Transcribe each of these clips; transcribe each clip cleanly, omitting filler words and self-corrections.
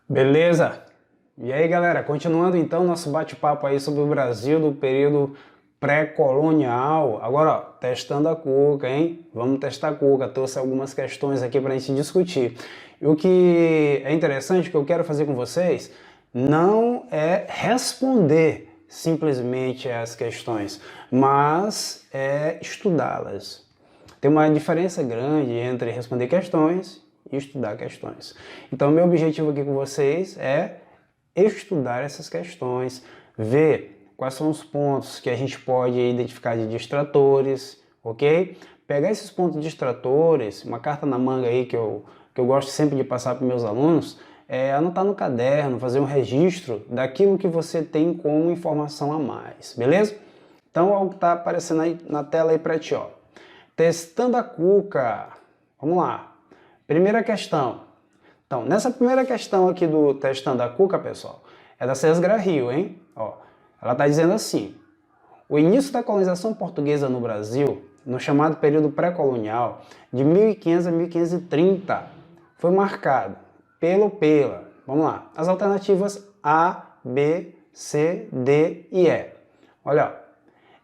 Beleza? E aí, galera, continuando então nosso bate-papo aí sobre o Brasil do período pré-colonial. Agora, ó, testando a cuca, hein? Vamos testar a cuca. Trouxe algumas questões aqui para a gente discutir. E o que é interessante, que eu quero fazer com vocês, não é responder simplesmente as questões, mas é estudá-las. Tem uma diferença grande entre responder questões e estudar questões. Então, meu objetivo aqui com vocês é estudar essas questões, ver quais são os pontos que a gente pode identificar de distratores, ok? Pegar esses pontos distratores, uma carta na manga aí que eu gosto sempre de passar para meus alunos, é anotar no caderno, fazer um registro daquilo que você tem como informação a mais, beleza? Então, olha o que está aparecendo aí na tela aí para ti, ó. Testando a cuca. Vamos lá. Primeira questão. Então, nessa primeira questão aqui do Testando a Cuca, pessoal, é da Cesgra Rio, hein? Ó, ela está dizendo assim: o início da colonização portuguesa no Brasil, no chamado período pré-colonial, de 1500 a 1530, foi marcado pela. Vamos lá. As alternativas A, B, C, D e E. Olha,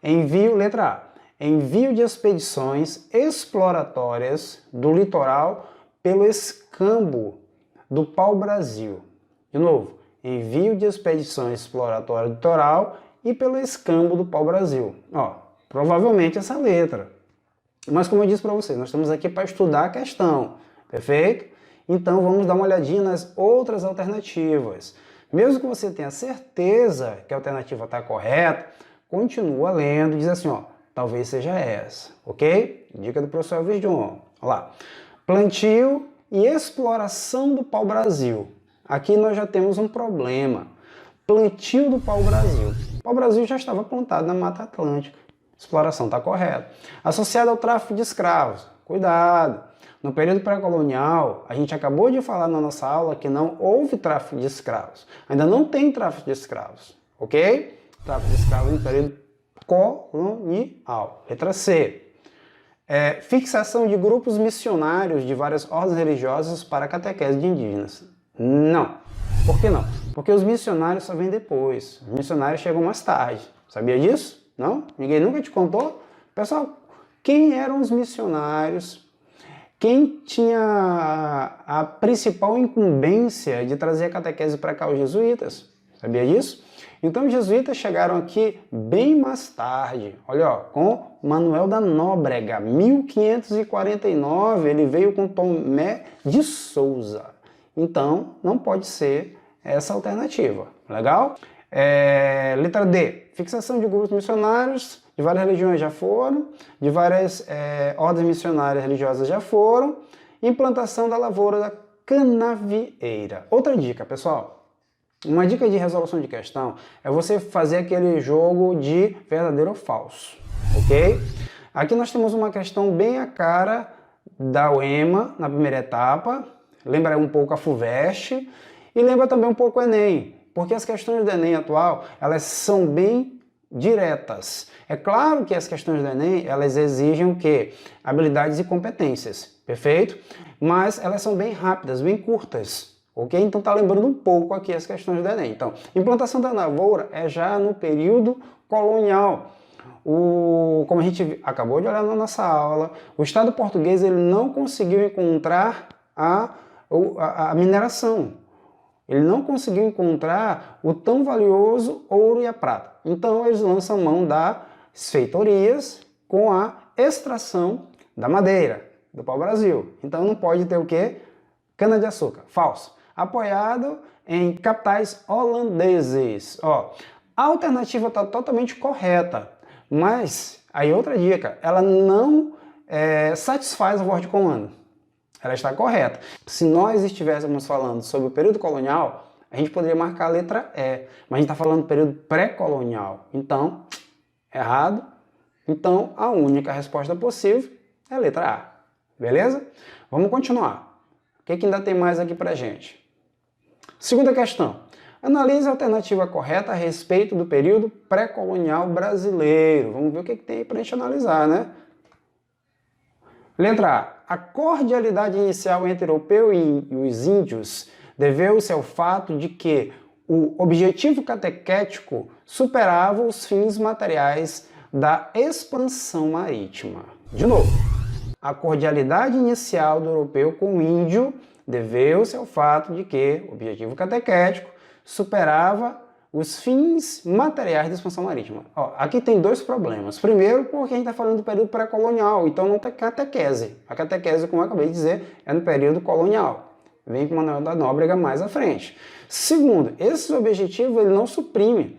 ó. Letra A. Envio de expedições exploratórias do litoral pelo escambo do pau-brasil. De novo, envio de expedições exploratórias do litoral e pelo escambo do pau-brasil. Ó, provavelmente essa letra. Mas como eu disse para vocês, nós estamos aqui para estudar a questão, perfeito? Então vamos dar uma olhadinha nas outras alternativas. Mesmo que você tenha certeza que a alternativa está correta, continua lendo e diz assim, ó, talvez seja essa, ok? Dica do professor Elvis John. Olha lá. Plantio e exploração do pau-brasil. Aqui nós já temos um problema. Plantio do pau-brasil. O pau-brasil já estava plantado na Mata Atlântica. Exploração está correta. Associado ao tráfico de escravos. Cuidado. No período pré-colonial, a gente acabou de falar na nossa aula que não houve tráfico de escravos. Ainda não tem tráfico de escravos, ok? Tráfico de escravos no período colonial. Letra C. Fixação de grupos missionários de várias ordens religiosas para a catequese de indígenas. Não. Por que não? Porque os missionários só vêm depois. Os missionários chegam mais tarde. Sabia disso? Não? Ninguém nunca te contou? Pessoal, quem eram os missionários? Quem tinha a principal incumbência de trazer a catequese para cá? Os jesuítas. Sabia disso? Então os jesuítas chegaram aqui bem mais tarde, olha, ó, com Manuel da Nóbrega, 1549, ele veio com Tomé de Souza. Então não pode ser essa alternativa, legal? Letra D, fixação de grupos missionários, de várias religiões já foram, de várias ordens missionárias religiosas já foram, implantação da lavoura da canavieira. Outra dica, pessoal. Uma dica de resolução de questão é você fazer aquele jogo de verdadeiro ou falso, ok? Aqui nós temos uma questão bem a cara da UEMA na primeira etapa, lembra um pouco a FUVEST e lembra também um pouco o Enem, porque as questões do Enem atual, elas são bem diretas. É claro que as questões do Enem, elas exigem o quê? Habilidades e competências, perfeito? Mas elas são bem rápidas, bem curtas. Ok? Então está lembrando um pouco aqui as questões do Enem. Então, implantação da lavoura é já no período colonial. Como a gente acabou de olhar na nossa aula, o Estado português ele não conseguiu encontrar a mineração. Ele não conseguiu encontrar o tão valioso ouro e a prata. Então eles lançam mão das feitorias com a extração da madeira do pau-brasil. Então não pode ter o quê? Cana-de-açúcar. Falso. Apoiado em capitais holandeses. Ó, a alternativa está totalmente correta, mas aí outra dica, ela não satisfaz a voz de comando. Ela está correta. Se nós estivéssemos falando sobre o período colonial, a gente poderia marcar a letra E, mas a gente está falando do período pré-colonial. Então, errado. Então, a única resposta possível é a letra A. Beleza? Vamos continuar. O que ainda tem mais aqui pra gente? Segunda questão. Analise a alternativa correta a respeito do período pré-colonial brasileiro. Vamos ver o que tem aí pra gente analisar, né? Letra A. A cordialidade inicial entre o europeu e os índios deveu-se ao fato de que o objetivo catequético superava os fins materiais da expansão marítima. De novo, a cordialidade inicial do europeu com o índio deveu-se ao fato de que o objetivo catequético superava os fins materiais da expansão marítima. Ó, aqui tem dois problemas. Primeiro, porque a gente está falando do período pré-colonial, então não tem catequese. A catequese, como eu acabei de dizer, é no período colonial. Vem com Manuel da Nóbrega mais à frente. Segundo, esse objetivo ele não suprime.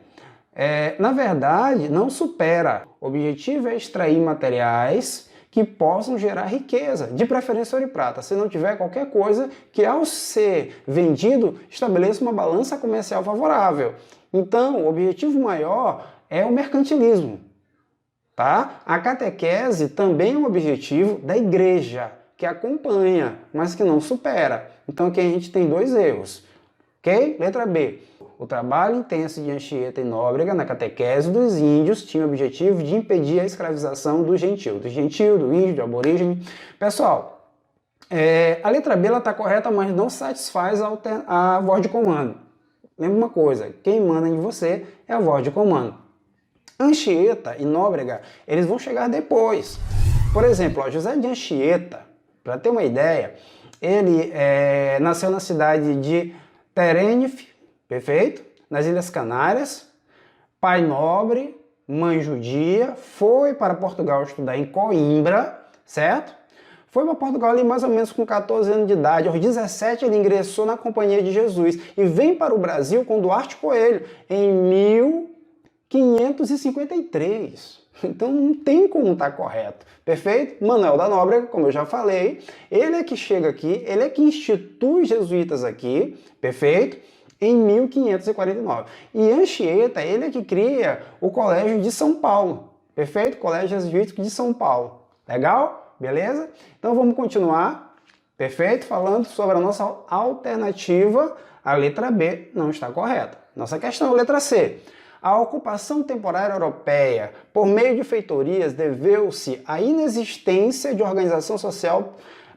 Na verdade, não supera. O objetivo é extrair materiais que possam gerar riqueza, de preferência ouro e prata. Se não tiver qualquer coisa que, ao ser vendido, estabeleça uma balança comercial favorável. Então, o objetivo maior é o mercantilismo. Tá? A catequese também é um objetivo da igreja, que acompanha, mas que não supera. Então, aqui a gente tem dois erros. Ok? Letra B. O trabalho intenso de Anchieta e Nóbrega na catequese dos índios tinha o objetivo de impedir a escravização do gentil, do índio, do aborígene. Pessoal, a letra B está correta, mas não satisfaz a voz de comando. Lembra uma coisa, quem manda em você é a voz de comando. Anchieta e Nóbrega, eles vão chegar depois. Por exemplo, ó, José de Anchieta, para ter uma ideia, ele nasceu na cidade de Tenerife, perfeito? Nas Ilhas Canárias, pai nobre, mãe judia, foi para Portugal estudar em Coimbra, certo? Foi para Portugal ali mais ou menos com 14 anos de idade. Aos 17 ele ingressou na Companhia de Jesus e vem para o Brasil com Duarte Coelho em 1553. Então não tem como estar correto, perfeito? Manuel da Nóbrega, como eu já falei, ele é que chega aqui, ele é que institui os jesuítas aqui, perfeito? Em 1549. E Anchieta, ele é que cria o Colégio de São Paulo, perfeito? Colégio Jesuítico de São Paulo. Legal? Beleza? Então vamos continuar, perfeito? Falando sobre a nossa alternativa, a letra B não está correta. Nossa questão é a letra C. A ocupação temporária europeia por meio de feitorias deveu-se à inexistência de organização social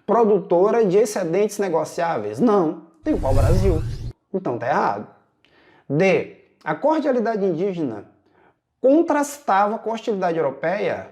produtora de excedentes negociáveis? Não, tem o pau-brasil. Então tá errado. D. A cordialidade indígena contrastava com a hostilidade europeia?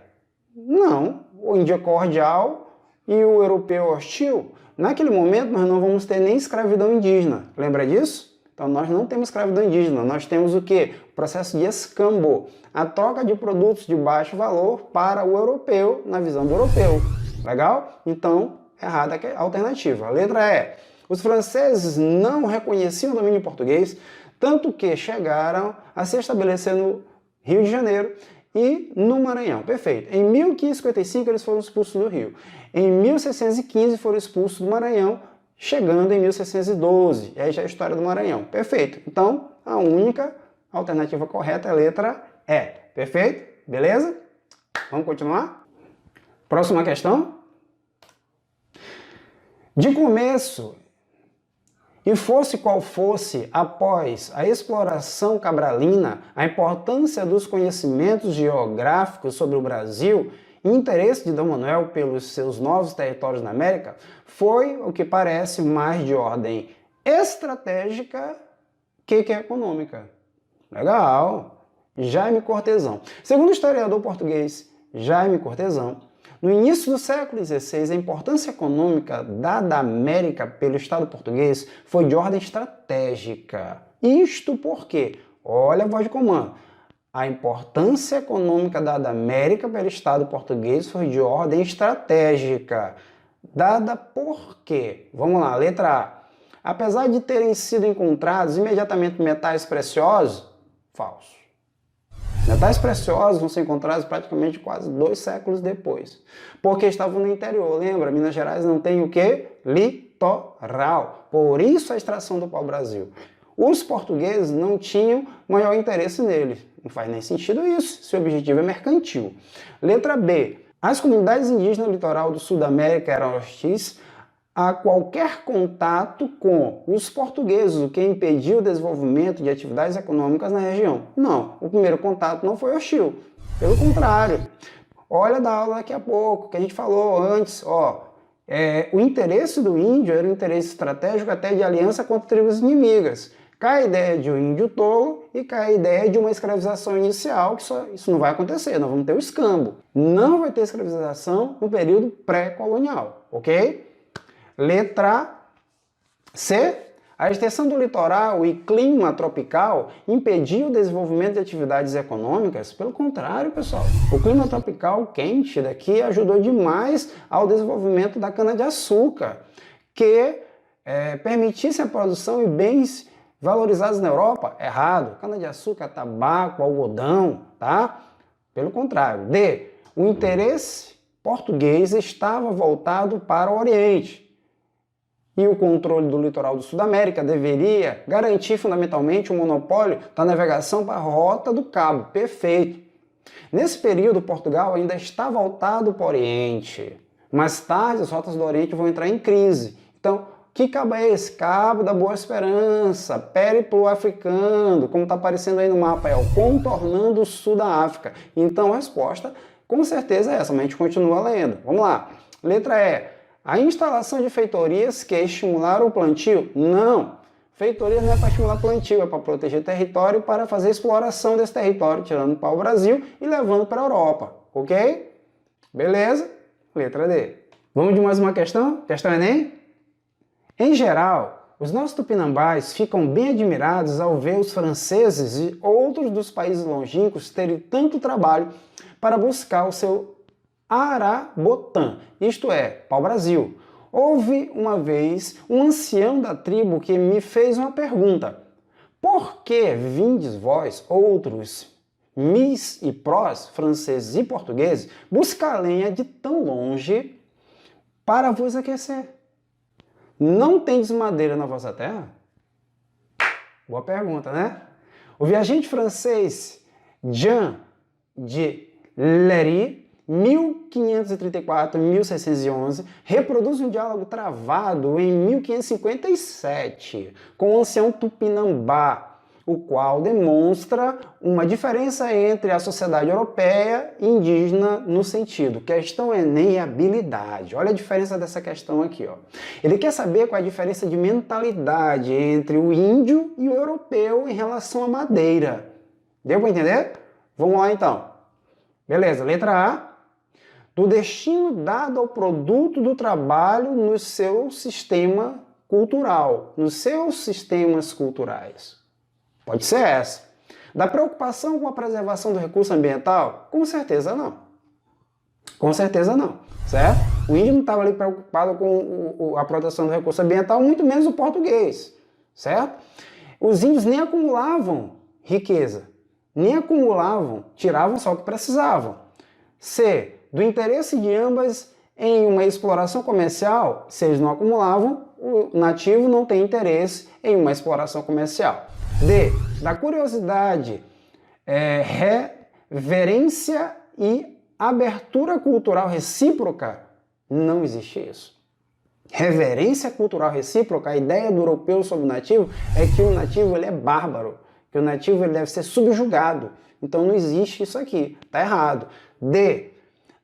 Não. O índio é cordial e o europeu é hostil. Naquele momento nós não vamos ter nem escravidão indígena. Lembra disso? Então nós não temos escravidão indígena, nós temos o quê? O processo de escambo, a troca de produtos de baixo valor para o europeu, na visão do europeu. Legal? Então, errada a alternativa. A letra E. Os franceses não reconheciam o domínio português, tanto que chegaram a se estabelecer no Rio de Janeiro e no Maranhão. Perfeito. Em 1555 eles foram expulsos do Rio. Em 1615 foram expulsos do Maranhão, chegando em 1612. E aí já é a história do Maranhão. Perfeito. Então, a única alternativa correta é a letra E. Perfeito? Beleza? Vamos continuar? Próxima questão. De começo, e fosse qual fosse, após a exploração cabralina, a importância dos conhecimentos geográficos sobre o Brasil e o interesse de D. Manuel pelos seus novos territórios na América foi o que parece mais de ordem estratégica que econômica. Legal! Jaime Cortesão. Segundo o historiador português Jaime Cortesão, no início do século XVI, a importância econômica dada à América pelo Estado português foi de ordem estratégica. Isto porque, olha a voz de comando, a importância econômica dada à América pelo Estado português foi de ordem estratégica. Dada por quê? Vamos lá, letra A. Apesar de terem sido encontrados imediatamente metais preciosos, falso. Metais preciosos vão ser encontrados praticamente quase 2 séculos depois. Porque estavam no interior, lembra? Minas Gerais não tem o quê? Litoral. Por isso a extração do pau-brasil. Os portugueses não tinham maior interesse nele. Não faz nem sentido isso, se o objetivo é mercantil. Letra B. As comunidades indígenas do litoral do sul da América eram hostis a qualquer contato com os portugueses, o que impediu o desenvolvimento de atividades econômicas na região. Não, o primeiro contato não foi hostil. Pelo contrário. Olha da aula daqui a pouco, que a gente falou antes, ó. o interesse do índio era um interesse estratégico até de aliança contra tribos inimigas. Cai a ideia de um índio tolo e cai a ideia de uma escravização inicial, que isso não vai acontecer, nós vamos ter o escambo. Não vai ter escravização no período pré-colonial, ok? Letra C. A extensão do litoral e clima tropical impediu o desenvolvimento de atividades econômicas? Pelo contrário, pessoal. O clima tropical quente daqui ajudou demais ao desenvolvimento da cana-de-açúcar, que permitisse a produção e bens valorizados na Europa? Errado. Cana-de-açúcar, tabaco, algodão, tá? Pelo contrário. D. O interesse português estava voltado para o Oriente. E o controle do litoral do Sudamérica deveria garantir fundamentalmente o monopólio da navegação para a Rota do Cabo. Perfeito. Nesse período, Portugal ainda está voltado para o Oriente. Mais tarde, as rotas do Oriente vão entrar em crise. Então, que cabo é esse? Cabo da Boa Esperança, périplo africano, como está aparecendo aí no mapa, contornando o sul da África. Então, a resposta, com certeza, é essa, mas a gente continua lendo. Vamos lá. Letra E. A instalação de feitorias que estimularam o plantio? Não. Feitorias não é para estimular plantio, é para proteger território, para fazer exploração desse território, tirando para o Brasil e levando para a Europa. Ok? Beleza? Letra D. Vamos de mais uma questão? Questão Enem? Em geral, os nossos tupinambás ficam bem admirados ao ver os franceses e outros dos países longínquos terem tanto trabalho para buscar o seu Arabotã, isto é, pau-brasil. Houve uma vez um ancião da tribo que me fez uma pergunta: por que vindes vós, outros mis e prós, franceses e portugueses, buscar lenha de tão longe para vos aquecer? Não tendes madeira na vossa terra? Boa pergunta, né? O viajante francês Jean de Lery, 1534-1611, reproduz um diálogo travado em 1557 com o ancião Tupinambá, o qual demonstra uma diferença entre a sociedade europeia e indígena no sentido questão Enem e habilidade. Olha a diferença dessa questão aqui, ó. Ele quer saber qual é a diferença de mentalidade entre o índio e o europeu em relação à madeira. Deu para entender? Vamos lá então. Beleza, letra A. Do destino dado ao produto do trabalho no seu sistema cultural, nos seus sistemas culturais. Pode ser essa. Da preocupação com a preservação do recurso ambiental? Com certeza não. Com certeza não, certo? O índio não estava ali preocupado com a proteção do recurso ambiental, muito menos o português, certo? Os índios nem acumulavam riqueza, nem acumulavam, tiravam só o que precisavam. C. Do interesse de ambas em uma exploração comercial, se eles não acumulavam, o nativo não tem interesse em uma exploração comercial. D. Da curiosidade, reverência e abertura cultural recíproca, não existe isso. Reverência cultural recíproca, a ideia do europeu sobre o nativo é que o nativo ele é bárbaro, que o nativo ele deve ser subjugado. Então não existe isso aqui, tá errado. D.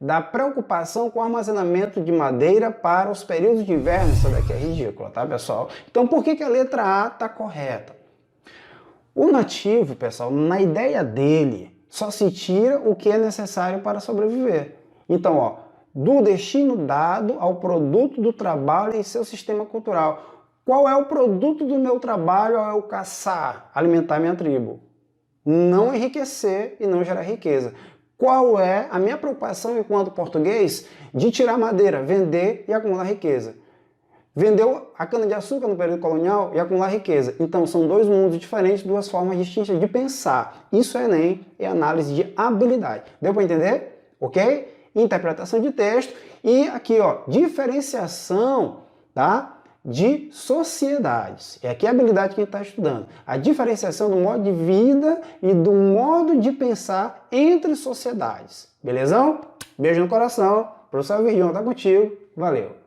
Da preocupação com o armazenamento de madeira para os períodos de inverno. Isso daqui é ridícula, tá, pessoal? Então por que a letra A está correta? O nativo, pessoal, na ideia dele, só se tira o que é necessário para sobreviver. Então, ó, do destino dado ao produto do trabalho em seu sistema cultural. Qual é o produto do meu trabalho? É o caçar, alimentar minha tribo. Não enriquecer e não gerar riqueza. Qual é a minha preocupação enquanto português de tirar madeira, vender e acumular riqueza? Vendeu a cana-de-açúcar no período colonial e acumular riqueza. Então, são dois mundos diferentes, duas formas distintas de pensar. Isso é Enem, é análise de habilidade. Deu para entender? Ok? Interpretação de texto e aqui, ó, diferenciação, tá? De sociedades. É aqui a habilidade que a gente está estudando. A diferenciação do modo de vida e do modo de pensar entre sociedades. Belezão? Beijo no coração. Professor Virgão tá contigo. Valeu!